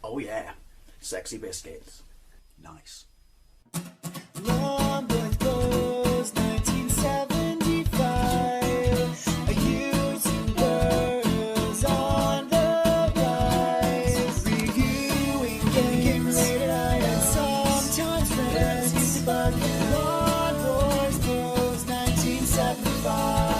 Oh yeah, sexy biscuits. Nice. Long boys blues, 1975. Using girls on the rise. Reviewing games late at night and sometimes friends. But Long boys blues, 1975.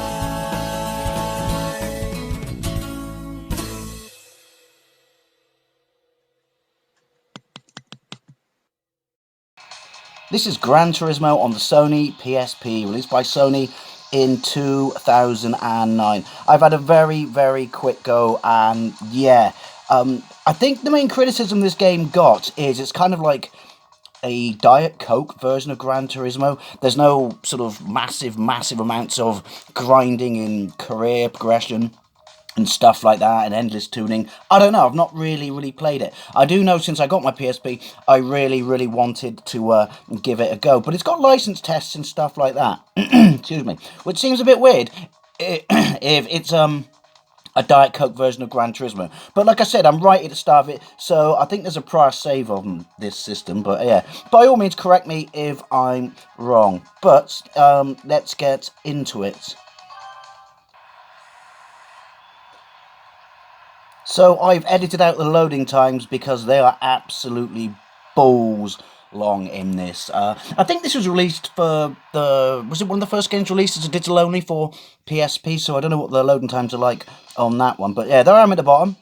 This is Gran Turismo on the Sony PSP, released by Sony in 2009. I've had a very, very quick go, and yeah, I think the main criticism this game got is it's kind of like a Diet Coke version of Gran Turismo. There's no sort of massive amounts of grinding and career progression and stuff like that, and endless tuning. I don't know, I've not really played it. I do know since I got my PSP, I really wanted to give it a go. But it's got license tests and stuff like that. Excuse me. Which seems a bit weird if it's a Diet Coke version of Gran Turismo. But like I said, I'm right at the start of it, so I think there's a prior save on this system. But yeah, by all means, correct me if I'm wrong. But let's get into it. So I've edited out the loading times because they are absolutely balls long in this. I think this was released for was it one of the first games released as a digital only for PSP, so I don't know what the loading times are like on that one. But yeah, there I am at the bottom.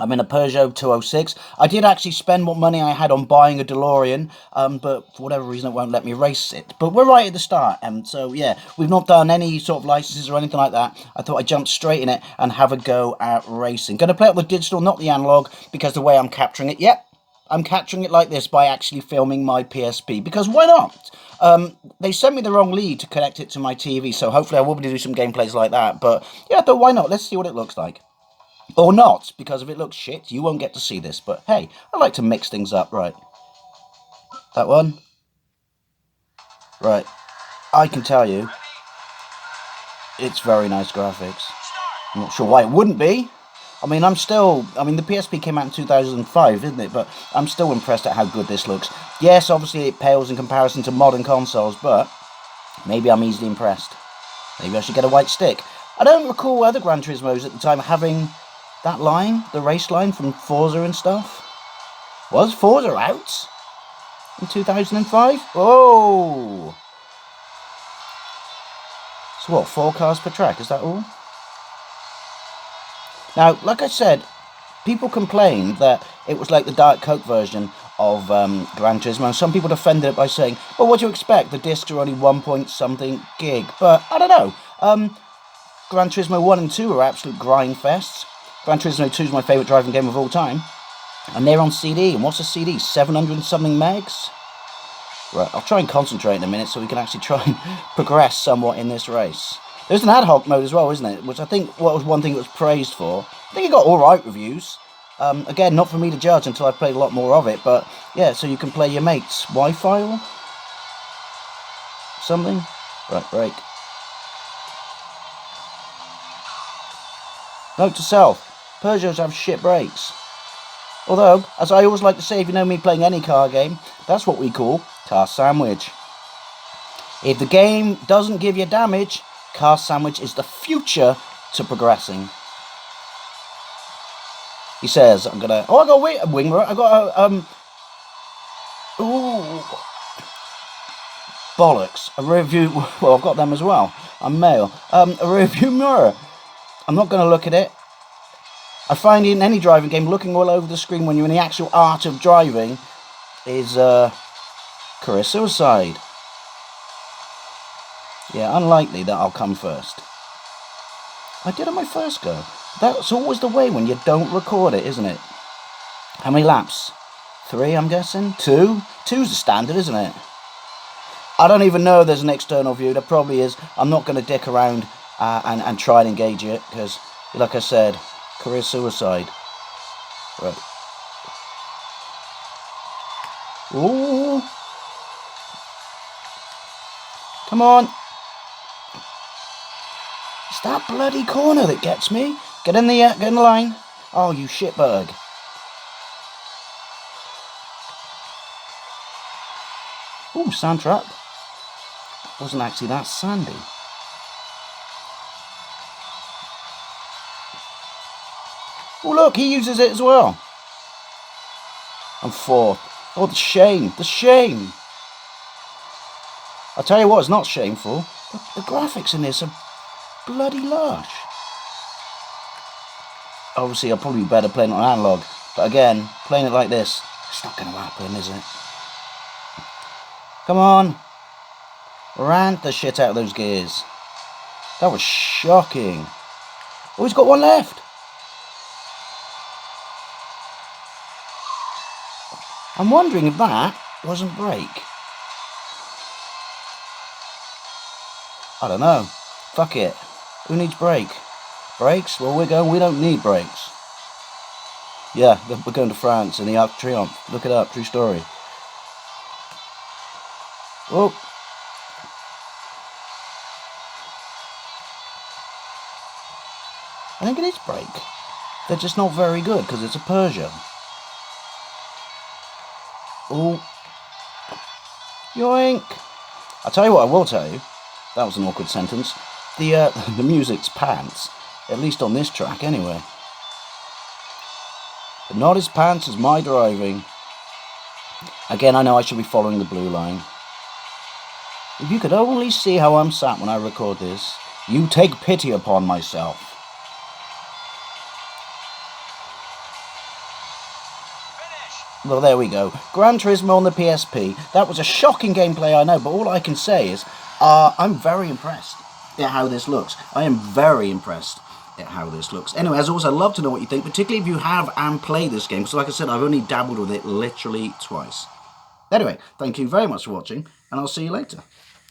I'm in a Peugeot 206. I did actually spend what money I had on buying a DeLorean, but for whatever reason it won't let me race it. But we're right at the start, and so yeah, we've not done any sort of licenses or anything like that. I thought I'd jump straight in it and have a go at racing. Going to play it with the digital, not the analog, because the way I'm capturing it, yep, I'm capturing it like this by actually filming my PSP, because why not? They sent me the wrong lead to connect it to my TV, so hopefully I will be able to do some gameplays like that, but yeah, though why not? Let's see what it looks like. Or not, because if it looks shit, you won't get to see this. But hey, I like to mix things up, right? That one? Right. I can tell you, it's very nice graphics. I'm not sure why it wouldn't be. I mean, the PSP came out in 2005, isn't it? But I'm still impressed at how good this looks. Yes, obviously it pales in comparison to modern consoles, but maybe I'm easily impressed. Maybe I should get a white stick. I don't recall other Gran Turismos at the time having that line, the race line from Forza and stuff. Was Forza out in 2005? Oh! So what, 4 cars per track, is that all? Now, like I said, people complained that it was like the Diet Coke version of Gran Turismo, and some people defended it by saying, well, what do you expect? The discs are only 1 point something gig. But, I don't know. Gran Turismo 1 and 2 are absolute grind fests. Gran Turismo 2 is my favourite driving game of all time. And they're on CD. And what's a CD? 700 and something megs? Right, I'll try and concentrate in a minute so we can actually try and progress somewhat in this race. There's an ad hoc mode as well, isn't it? Which I think was one thing it was praised for. I think it got alright reviews. Again, not for me to judge until I've played a lot more of it. But yeah, so you can play your mates' Wi-Fi or something. Right, break. Note to self. Peugeots have shit brakes. Although, as I always like to say, if you know me playing any car game, that's what we call car sandwich. If the game doesn't give you damage, car sandwich is the future to progressing. He says, I'm gonna... Oh, I got a wing mirror. I got a... Ooh. Bollocks. A review... Well, I've got them as well. I'm male. A review mirror. I'm not going to look at it. I find in any driving game, looking all over the screen when you're in the actual art of driving is career suicide. Yeah, unlikely that I'll come first. I did on my first go. That's always the way when you don't record it, isn't it? How many laps? 3, I'm guessing? 2? 2's the standard, isn't it? I don't even know if there's an external view. There probably is. I'm not going to dick around and try and engage it because, like I said, career suicide. Right. Ooh. Come on. It's that bloody corner that gets me. Get in the line. Oh, you shitbug. Ooh, sand trap. Wasn't actually that sandy. Oh look, he uses it as well. And fourth. Oh, the shame. The shame. I'll tell you what, it's not shameful. The graphics in this are bloody lush. Obviously, I'll probably be better playing it on analog. But again, playing it like this, it's not going to happen, is it? Come on. Rant the shit out of those gears. That was shocking. Oh, he's got one left. I'm wondering if that wasn't brake. I don't know. Fuck it. Who needs brake? Brakes? Well, we don't need brakes. Yeah, we're going to France in the Arc de Triomphe. Look it up, true story. Oh. I think it is brake. They're just not very good because it's a Peugeot. Oh. Yoink. I'll tell you what I will tell you. That was an awkward sentence. The music's pants. At least on this track, anyway. But not as pants as my driving. Again, I know I should be following the blue line. If you could only see how I'm sat when I record this, you take pity upon myself. Well, there we go. Gran Turismo on the PSP. That was a shocking gameplay, I know, but all I can say is I'm very impressed at how this looks. I am very impressed at how this looks. Anyway, as always, I'd love to know what you think, particularly if you have and played this game, because like I said, I've only dabbled with it literally twice. Anyway, thank you very much for watching, and I'll see you later.